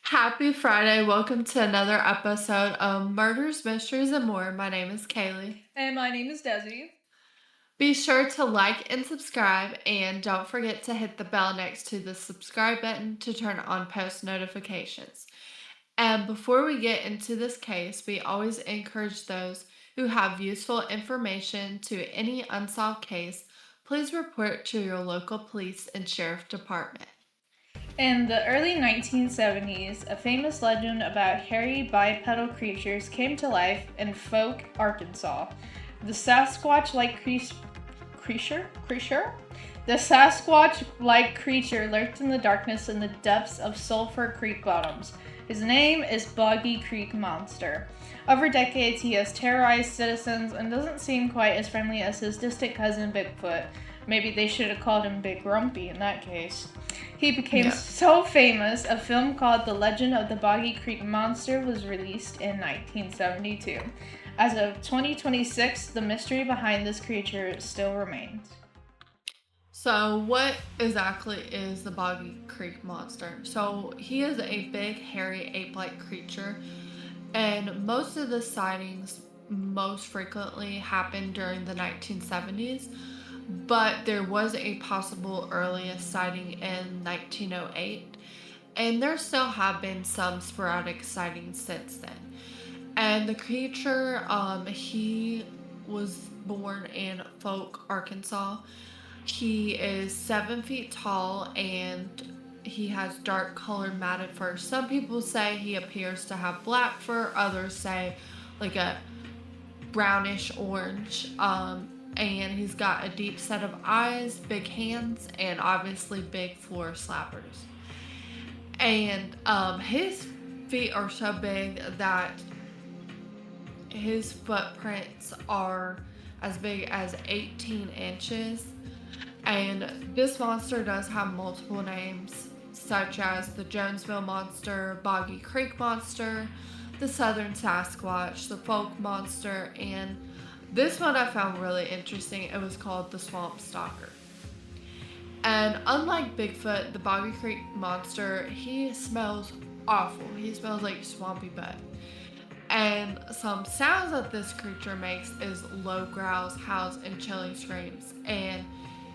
Happy Friday. Welcome to another episode of Murders, Mysteries, and More. My name is Kaylee. And my name is Desi. Be sure to like and subscribe, and don't forget to hit the bell next to the subscribe button to turn on post notifications. And before we get into this case, we always encourage those who have useful information to any unsolved case, please report to your local police and sheriff department. In the early 1970s, a famous legend about hairy bipedal creatures came to life in Fouke, Arkansas. The Sasquatch-like creature? The Sasquatch-like creature lurked in the darkness in the depths of Sulphur Creek bottoms. His name is Boggy Creek Monster. Over decades, he has terrorized citizens and doesn't seem quite as friendly as his distant cousin Bigfoot. Maybe they should have called him Big Grumpy in that case. He became so famous, a film called The Legend of the Boggy Creek Monster was released in 1972. As of 2026, the mystery behind this creature still remains. So, what exactly is the Boggy Creek Monster? So, he is a big, hairy, ape-like creature, and most of the sightings most frequently happened during the 1970s, but there was a possible earliest sighting in 1908, and there still have been some sporadic sightings since then. And the creature, he was born in Fouke, Arkansas. He is 7 feet tall and he has dark colored matted fur. Some people say he appears to have black fur, others say like a brownish orange. And he's got a deep set of eyes, big hands, and obviously big floor slappers. And his feet are so big that his footprints are as big as 18 inches. And this monster does have multiple names, such as the Jonesville Monster, Boggy Creek Monster, the Southern Sasquatch, the Folk Monster, and this one I found really interesting. It was called the Swamp Stalker. And unlike Bigfoot, the Boggy Creek Monster, he smells awful. He smells like swampy butt. And some sounds that this creature makes is low growls, howls, and chilling screams. And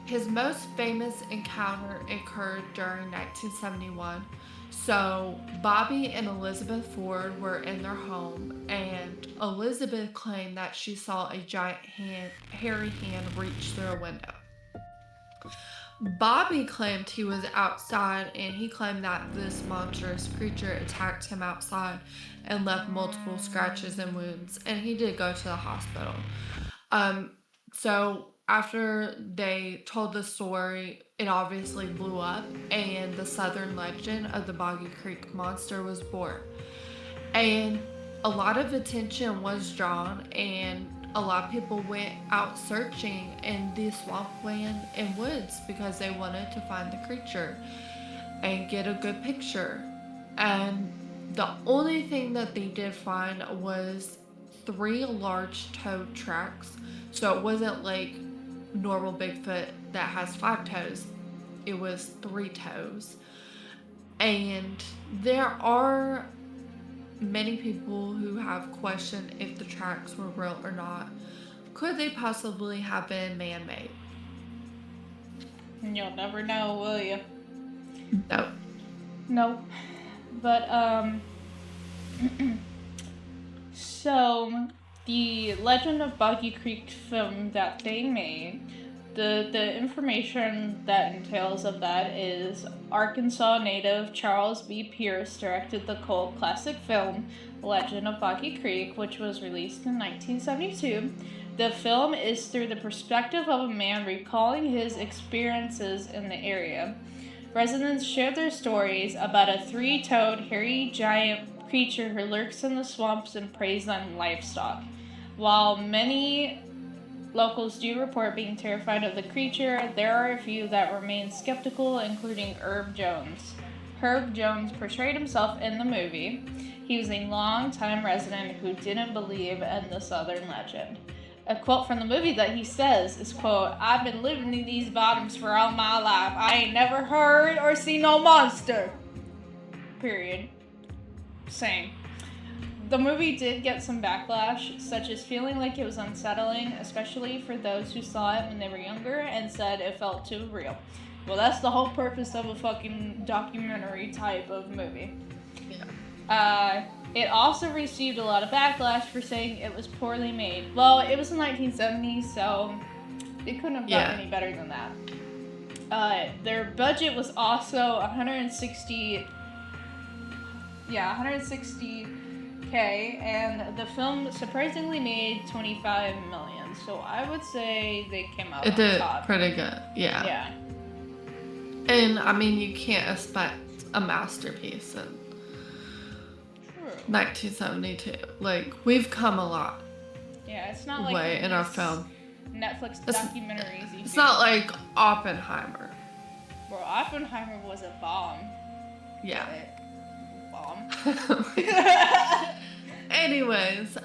his most famous encounter occurred during 1971. So Bobby and Elizabeth Ford were in their home, and Elizabeth claimed that she saw a giant hairy hand reach through a window. Bobby claimed he was outside, and he claimed that this monstrous creature attacked him outside and left multiple scratches and wounds, and he did go to the hospital. So after they told the story, it obviously blew up, and the southern legend of the Boggy Creek Monster was born. And a lot of attention was drawn, and a lot of people went out searching in the swampland and woods because they wanted to find the creature and get a good picture. And the only thing that they did find was 3 large-toed tracks. So it wasn't like normal Bigfoot that has 5 toes. It was 3 toes. And there are many people who have questioned if the tracks were real or not. Could they possibly have been man-made? You'll never know, will you? No. Nope. But, so, the Legend of Boggy Creek film that they made, the information that entails of that is Arkansas native Charles B. Pierce directed the cult classic film Legend of Boggy Creek, which was released in 1972. The film is through the perspective of a man recalling his experiences in the area. Residents share their stories about a 3-toed, hairy giant creature who lurks in the swamps and preys on livestock. While many locals do report being terrified of the creature, there are a few that remain skeptical, including Herb Jones. Herb Jones portrayed himself in the movie. He was a long-time resident who didn't believe in the southern legend. A quote from the movie that he says is, quote, "I've been living in these bottoms for all my life. I ain't never heard or seen no monster." Period. Same. The movie did get some backlash, such as feeling like it was unsettling, especially for those who saw it when they were younger and said it felt too real. Well, that's the whole purpose of a fucking documentary type of movie. It also received a lot of backlash for saying it was poorly made. Well, it was the 1970s, so it couldn't have gotten any better than that. Their budget was also 160K, and the film surprisingly made 25 million. So I would say they came out on top. It did pretty good, Yeah. And I mean, you can't expect a masterpiece in 1972. Like, we've come a lot. Yeah, it's not like way in our film. Netflix documentaries. It's not like Oppenheimer. Bro, Oppenheimer was a bomb. Yeah. Bomb. Anyways,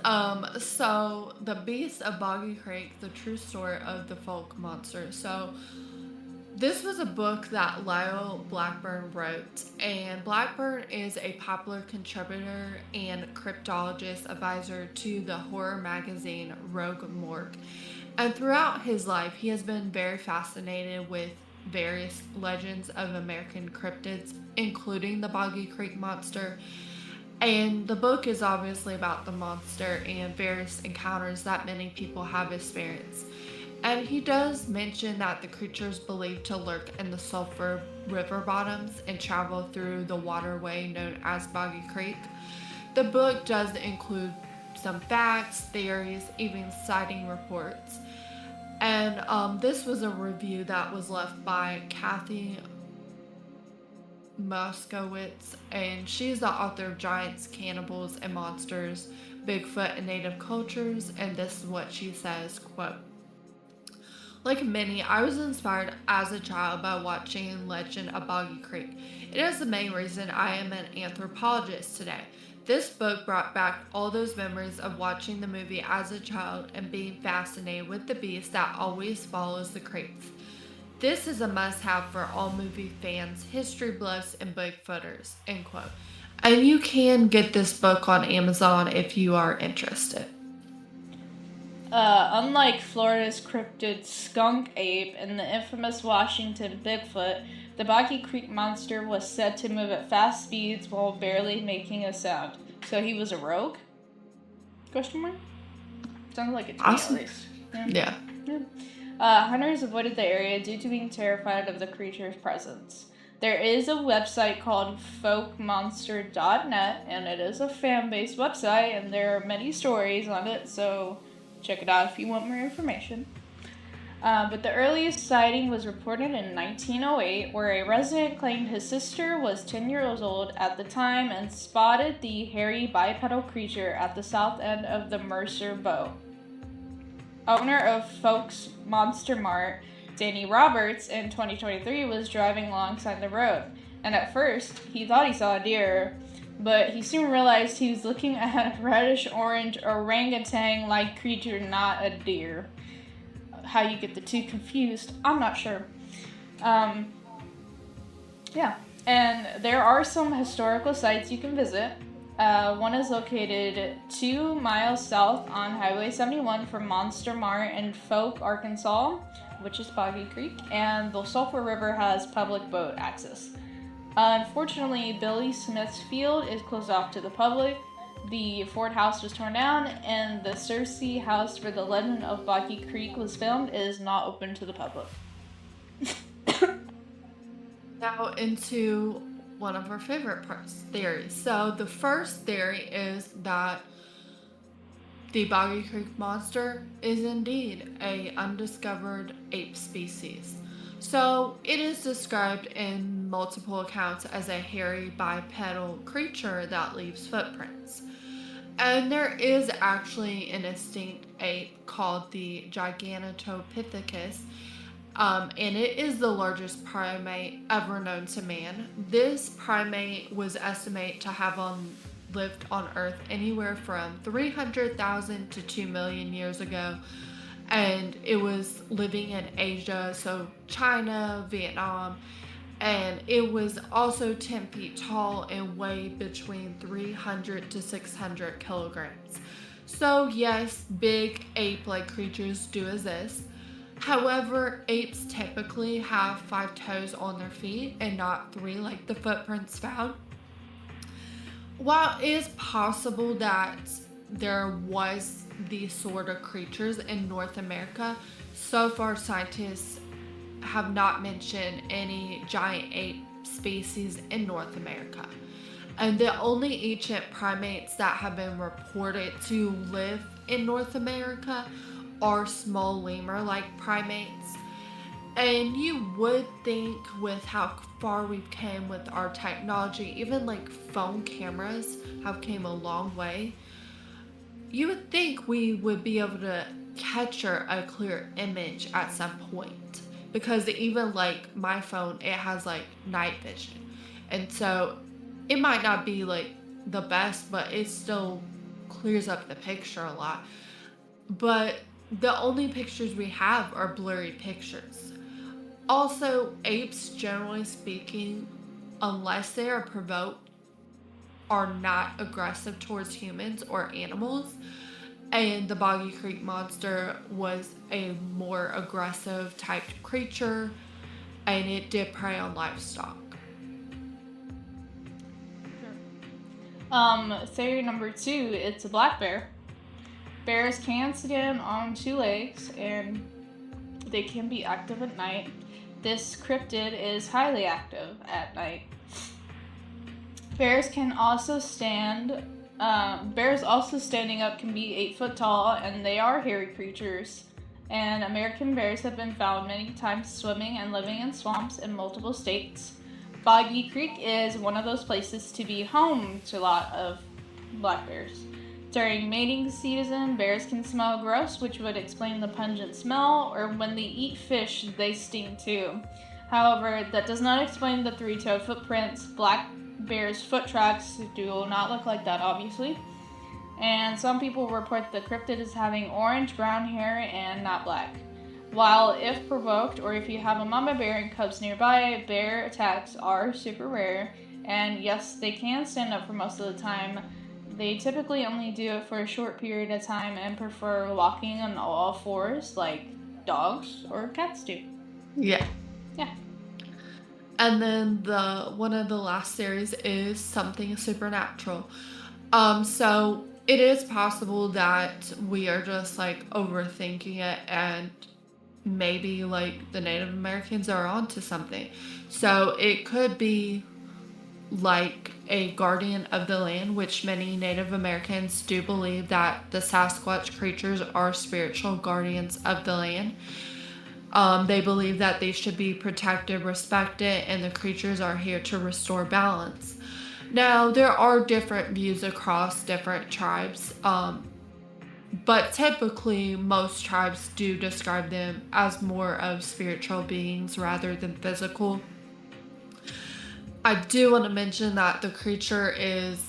so The Beast of Boggy Creek, the true story of the Fouke monster. So this was a book that Lyle Blackburn wrote, and Blackburn is a popular contributor and cryptologist advisor to the horror magazine Rogue Morgue. And throughout his life, he has been very fascinated with various legends of American cryptids, including the Boggy Creek monster. And the book is obviously about the monster and various encounters that many people have experienced. And he does mention that the creature is believed to lurk in the sulphur river bottoms and travel through the waterway known as Boggy Creek. The book does include some facts, theories, even sighting reports. And this was a review that was left by Kathy Moskowitz, and she's the author of Giants, Cannibals, and Monsters, Bigfoot, and Native Cultures. And this is what she says, quote, "Like many, I was inspired as a child by watching Legend of Boggy Creek. It is the main reason I am an anthropologist today. This book brought back all those memories of watching the movie as a child and being fascinated with the beast that always follows the creeks. This is a must-have for all movie fans, history buffs, and Bigfooters," end quote. And you can get this book on Amazon if you are interested. Unlike Florida's cryptid skunk ape and the infamous Washington Bigfoot, the Boggy Creek monster was said to move at fast speeds while barely making a sound. So he was a rogue? Question mark? Sounds like it to me at least. Yeah. Hunters avoided the area due to being terrified of the creature's presence. There is a website called folkmonster.net, and it is a fan-based website, and there are many stories on it, so check it out if you want more information. But the earliest sighting was reported in 1908, where a resident claimed his sister was 10 years old at the time and spotted the hairy bipedal creature at the south end of the Mercer Bow. Owner of Fouke's Monster Mart, Danny Roberts, in 2023 was driving alongside the road, and at first he thought he saw a deer, but he soon realized he was looking at a reddish-orange orangutan-like creature, not a deer. How you get the two confused, I'm not sure. Yeah, and there are some historical sites you can visit. One is located 2 miles south on Highway 71 from Monster Mart in Fouke, Arkansas, which is Boggy Creek, and the Sulphur River has public boat access. Unfortunately, Billy Smith's field is closed off to the public. The Ford house was torn down, and the Cersei house where the Legend of Boggy Creek was filmed is not open to the public. Now into one of our favorite parts, theories. So the first theory is that the Boggy Creek monster is indeed a undiscovered ape species. So it is described in multiple accounts as a hairy bipedal creature that leaves footprints. And there is actually an extinct ape called the Gigantopithecus, and it is the largest primate ever known to man. This primate was estimated to have lived on Earth anywhere from 300,000 to 2 million years ago, and it was living in Asia, so China, Vietnam, And it was also 10 feet tall and weighed between 300 to 600 kilograms. So, yes, big ape like creatures do exist. However, apes typically have 5 toes on their feet and not 3 like the footprints found. While it is possible that there was these sort of creatures in North America, so far scientists have not mentioned any giant ape species in North America. And the only ancient primates that have been reported to live in North America are small lemur like primates. And you would think, with how far we've came with our technology, even like phone cameras have came a long way, you would think we would be able to capture a clear image at some point, because even like my phone, it has like night vision, and so it might not be like the best, but it still clears up the picture a lot. But the only pictures we have are blurry pictures. Also, apes, generally speaking, unless they are provoked, are not aggressive towards humans or animals. And the Boggy Creek monster was a more aggressive type creature, and it did prey on livestock. Theory number 2, it's a black bear. Bears can stand on 2 legs and they can be active at night. This cryptid is highly active at night. Bears also standing up can be 8 foot tall, and they are hairy creatures. And American bears have been found many times swimming and living in swamps in multiple states. Boggy Creek is one of those places to be home to a lot of black bears. During mating season, bears can smell gross, which would explain the pungent smell, or when they eat fish, they sting too. However, that does not explain the 3-toed footprints. Black bears' foot tracks do not look like that, obviously. And some people report the cryptid as having orange-brown hair and not black. While if provoked, or if you have a mama bear and cubs nearby, bear attacks are super rare. And yes, they can stand up for most of the time. They typically only do it for a short period of time and prefer walking on all fours like dogs or cats do. Yeah. Yeah. And then the one of the last series is something supernatural. So it is possible that we are just like overthinking it, and maybe like the Native Americans are onto something. So it could be like a guardian of the land, which many Native Americans do believe that the Sasquatch creatures are spiritual guardians of the land. They believe that they should be protected, respected, and the creatures are here to restore balance. Now, there are different views across different tribes, but typically most tribes do describe them as more of spiritual beings rather than physical. I do want to mention that the creature is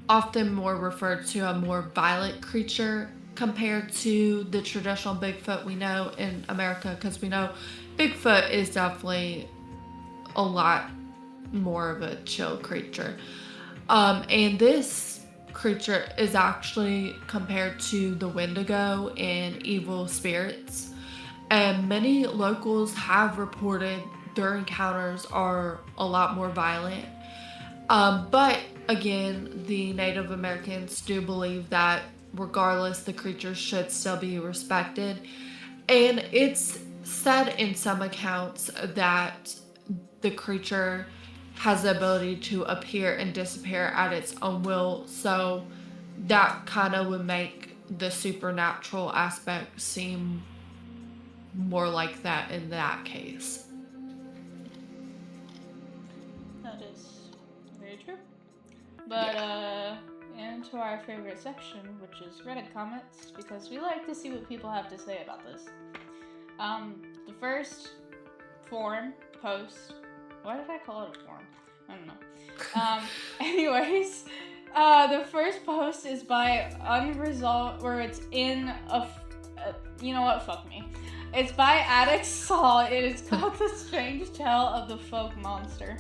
often more referred to a more violent creature compared to the traditional Bigfoot we know in America, because we know Bigfoot is definitely a lot more of a chill creature. And this creature is actually compared to the Wendigo and evil spirits. And many locals have reported their encounters are a lot more violent. But again, the Native Americans do believe that regardless, the creatures should still be respected. And it's said in some accounts that the creature has the ability to appear and disappear at its own will. So that kind of would make the supernatural aspect seem more like that in that case. That is very true. But into our favorite section, which is Reddit comments, because we like to see what people have to say about this. The first post. Why did I call it a form? I don't know. Anyways, the first post is by Unresolved, where it's in you know what? Fuck me. It's by Alex Saul. It is called The Strange Tale of the Fouke Monster.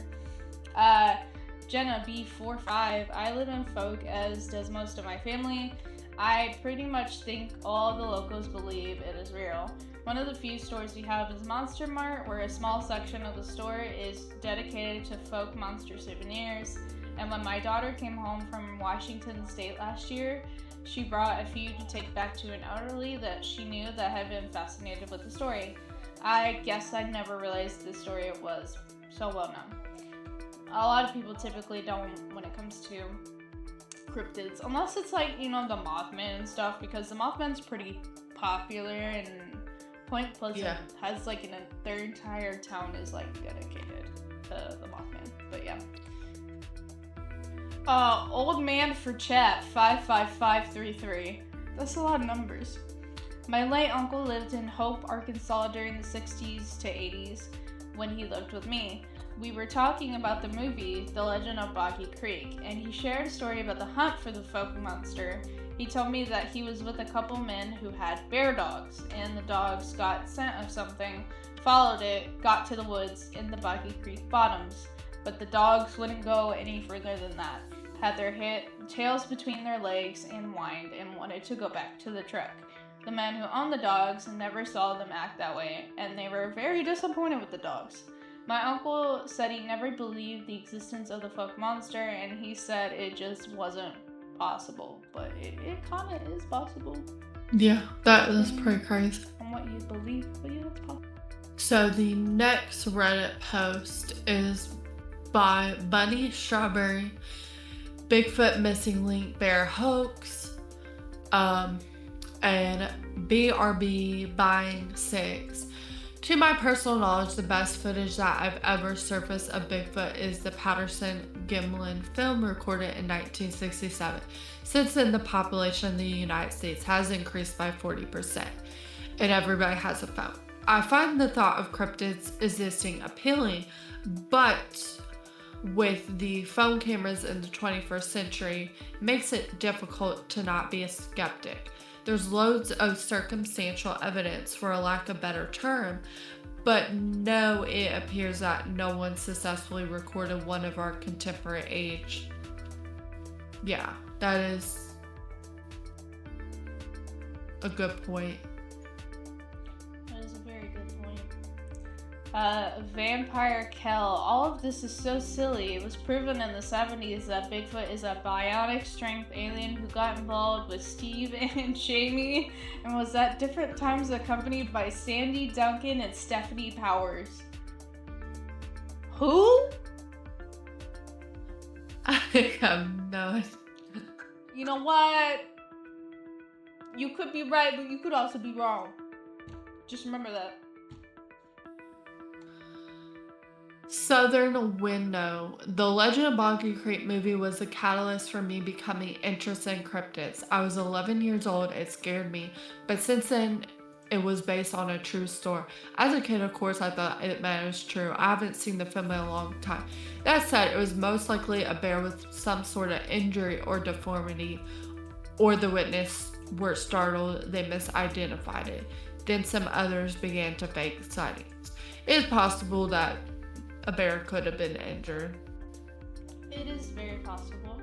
Jenna B45. I live in Fouke, as does most of my family. I pretty much think all the locals believe it is real. One of the few stores we have is Monster Mart, where a small section of the store is dedicated to Fouke monster souvenirs. And when my daughter came home from Washington State last year, she brought a few to take back to an elderly that she knew that had been fascinated with the story. I guess I never realized the story was so well known. A lot of people typically don't when it comes to cryptids, unless it's like, you know, the Mothman and stuff, because the Mothman's pretty popular, and Point Pleasant has like their entire town is like dedicated to the Mothman. But yeah. Old man for chat 55533. That's a lot of numbers. My late uncle lived in Hope, Arkansas during the 60s to 80s when he lived with me. We were talking about the movie The Legend of Boggy Creek, and he shared a story about the hunt for the Fouke monster. He told me that he was with a couple men who had bear dogs, and the dogs got scent of something, followed it, got to the woods in the Boggy Creek bottoms, but the dogs wouldn't go any further than that, had their tails between their legs and whined and wanted to go back to the truck. The men who owned the dogs never saw them act that way, and they were very disappointed with the dogs. My uncle said he never believed the existence of the Fouke monster, and he said it just wasn't possible, but it kind of is possible. Yeah, that is pretty crazy. On what you believe, but yeah, it's possible. So the next Reddit post is by Bunny Strawberry, Bigfoot Missing Link Bear Hoax, and BRB Buying 6. To my personal knowledge, the best footage that I've ever surfaced of Bigfoot is the Patterson-Gimlin film recorded in 1967. Since then, the population in the United States has increased by 40%, and everybody has a phone. I find the thought of cryptids existing appealing, but with the phone cameras in the 21st century, it makes it difficult to not be a skeptic. There's loads of circumstantial evidence, for a lack of a better term, but no, it appears that no one successfully recorded one of our contemporary age. Yeah, that is a good point. That is a very good point. Vampire Kel. All of this is so silly. It was proven in the 70s that Bigfoot is a bionic strength alien who got involved with Steve and Jamie and was at different times accompanied by Sandy Duncan and Stephanie Powers. Who? I have no idea. You know what? You could be right, but you could also be wrong. Just remember that. Southern Window. The Legend of Boggy Creek movie was the catalyst for me becoming interested in cryptids. I was 11 years old. It scared me, but since then it was based on a true story. As a kid, of course, I thought it meant it was true. I haven't seen the film in a long time. That said, it was most likely a bear with some sort of injury or deformity, or the witness were startled, they misidentified it. Then some others began to fake sightings. It is possible that a bear could have been injured. It is very possible.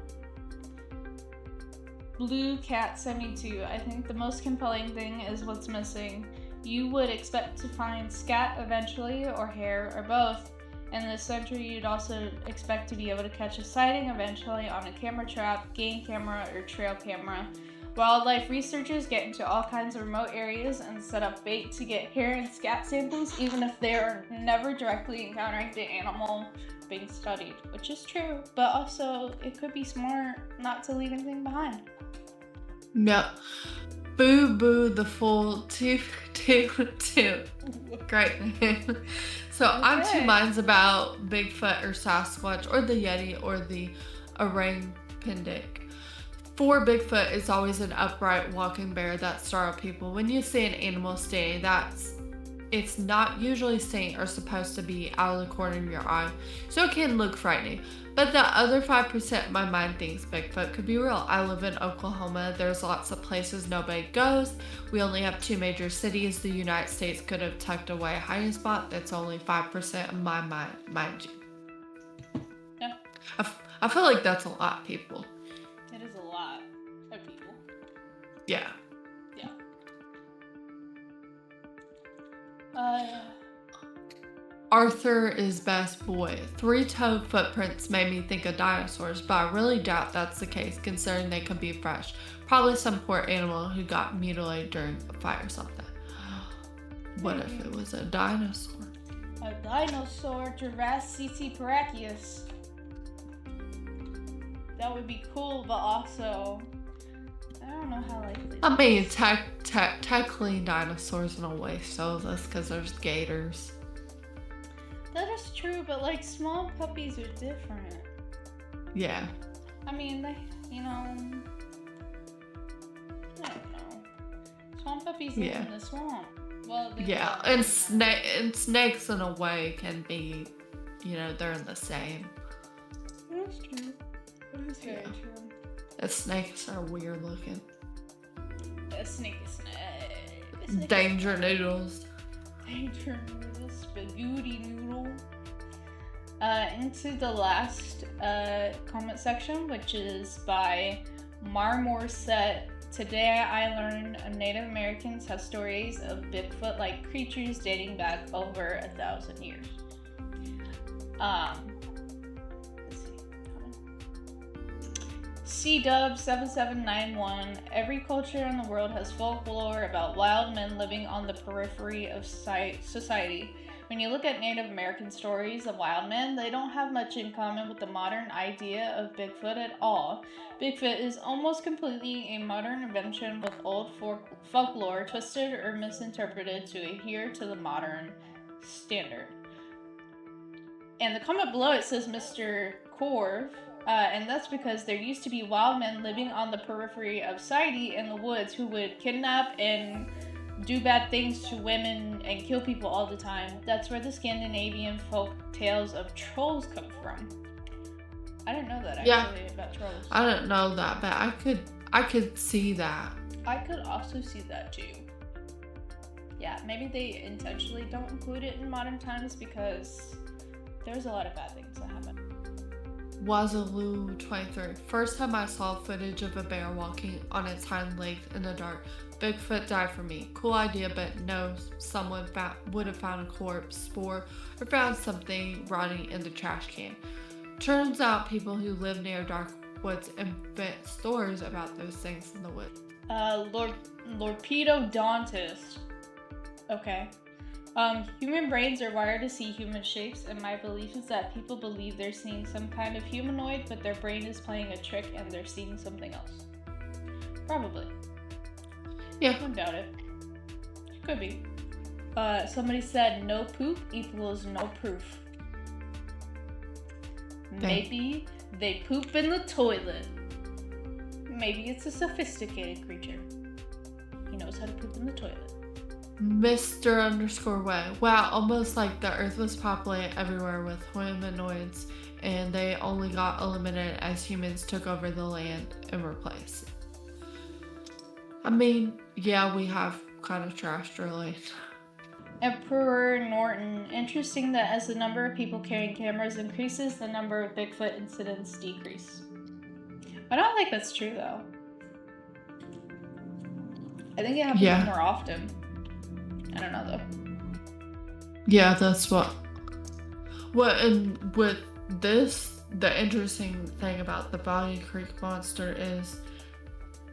Blue Cat 72. I think the most compelling thing is what's missing. You would expect to find scat eventually, or hair, or both. In this century, you'd also expect to be able to catch a sighting eventually on a camera trap, game camera, or trail camera. Wildlife researchers get into all kinds of remote areas and set up bait to get hair and scat samples, even if they are never directly encountering the animal being studied, which is true, but also it could be smart not to leave anything behind. No. Boo Boo the Fool 222. Great name. So okay. I'm two minds about Bigfoot or Sasquatch or the Yeti or the orangutan. For Bigfoot, it's always an upright walking bear that startled people. When you see an animal standing, that's it's not usually seen or supposed to be out of the corner of your eye, so it can look frightening. But the other 5% of my mind thinks Bigfoot could be real. I live in Oklahoma. There's lots of places nobody goes. We only have 2 major cities. The United States could have tucked away a hiding spot that's only 5% of my mind you. Yeah. I feel like that's a lot of people. It is a lot of people. Yeah. Yeah. Arthur is best boy. 3-toed footprints made me think of dinosaurs, but I really doubt that's the case considering they could be fresh. Probably some poor animal who got mutilated during a fight or something. What if it was a dinosaur? A dinosaur, Jurassic Paraceus. That would be cool, but also, I don't know how likely. I mean, technically dinosaurs in a way shows us because there's gators. That is true, but like small puppies are different. Yeah. I mean, they, I don't know. Swamp puppies live in the swamp. Well, yeah, and snakes in a way can be, they're in the same. That's true. That is very true. The snakes are weird looking. A snake is snake. Danger noodles. Danger noodles. Spaghetti noodle. Into the last comment section, which is by Marmor Set. Today I learned Native Americans have stories of Bigfoot-like creatures dating back over 1,000 years. C-Dub7791. Every culture in the world has folklore about wild men living on the periphery of society. When you look at Native American stories of wild men, they don't have much in common with the modern idea of Bigfoot at all. Bigfoot is almost completely a modern invention with old folklore twisted or misinterpreted to adhere to the modern standard. And the comment below it says Mr. Corv. And that's because there used to be wild men living on the periphery of society in the woods who would kidnap and do bad things to women and kill people all the time. That's where the Scandinavian folk tales of trolls come from. I didn't know that actually about trolls. I didn't know that, but I could see that. I could also see that too. Yeah, maybe they intentionally don't include it in modern times because there's a lot of bad things that happen. Wazaloo 23. First time I saw footage of a bear walking on its hind legs in the dark. Bigfoot died for me. Cool idea, but no, someone would have found a corpse, spore, or found something rotting in the trash can. Turns out people who live near dark woods invent stories about those things in the woods. Lorpedodontist. Okay. Human brains are wired to see human shapes, and my belief is that people believe they're seeing some kind of humanoid, but their brain is playing a trick and they're seeing something else. Probably. Yeah. I don't doubt it. Could be. Somebody said no poop equals no proof. Maybe they poop in the toilet. Maybe it's a sophisticated creature. He knows how to poop in the toilet. Mr_Way. Wow, almost like the earth was populated everywhere with humanoids and they only got eliminated as humans took over the land and replaced it. I mean, yeah, we have kind of trashed our land. Emperor Norton. Interesting that as the number of people carrying cameras increases, the number of Bigfoot incidents decrease. I don't think that's true though. I think it happens more often. I don't know though. Yeah, that's and with this, the interesting thing about the Boggy Creek monster is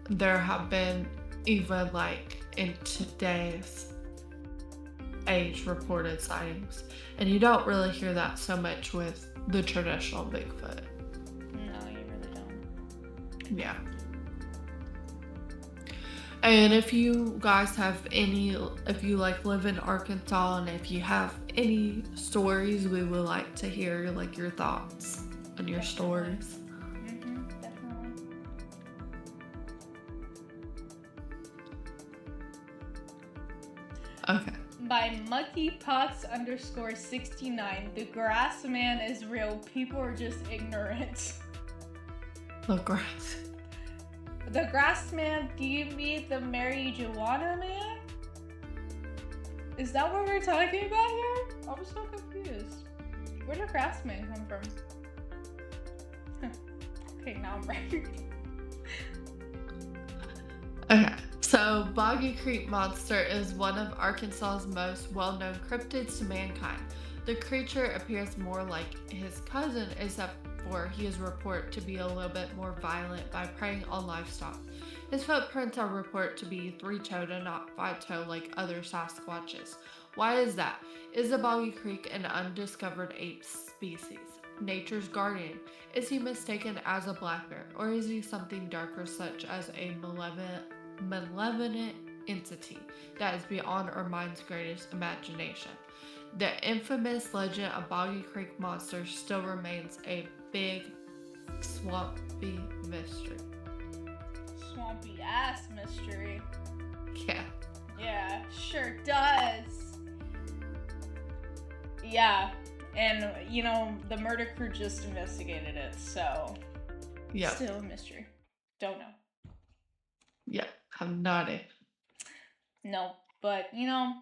there have been even like in today's age reported sightings, and you don't really hear that so much with the traditional Bigfoot. No, you really don't. Yeah. And if you guys have if you live in Arkansas and if you have any stories, we would like to hear your thoughts on your stories. Definitely. Okay. By monkeypox_69. The grass man is real. People are just ignorant. The grass. The grass man, do you mean the marijuana man? Is that what we're talking about here? I'm so confused. Where did grass man come from? Okay, now I'm right. Okay, so Boggy Creek Monster is one of Arkansas's most well-known cryptids to mankind. The creature appears more like his cousin, except for he is reported to be a little bit more violent by preying on livestock. His footprints are reported to be three-toed and not five-toed like other Sasquatches. Why is that? Is the Boggy Creek an undiscovered ape species? Nature's guardian? Is he mistaken as a black bear, or is he something darker, such as a malevolent entity that is beyond our mind's greatest imagination? The infamous legend of Boggy Creek Monster still remains a big, swampy mystery. Swampy ass mystery. Yeah. Yeah, sure does. Yeah, and you know, the murder crew just investigated it, so Yeah. still a mystery. Don't know. Yeah. Have no idea. No, but you know,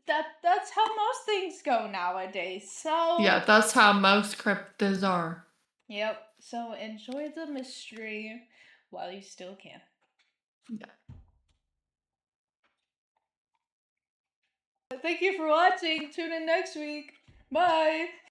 that's how most things go nowadays. So Yeah, that's how most cryptids are. Yep. So enjoy the mystery while you still can. Yeah. Thank you for watching. Tune in next week. Bye.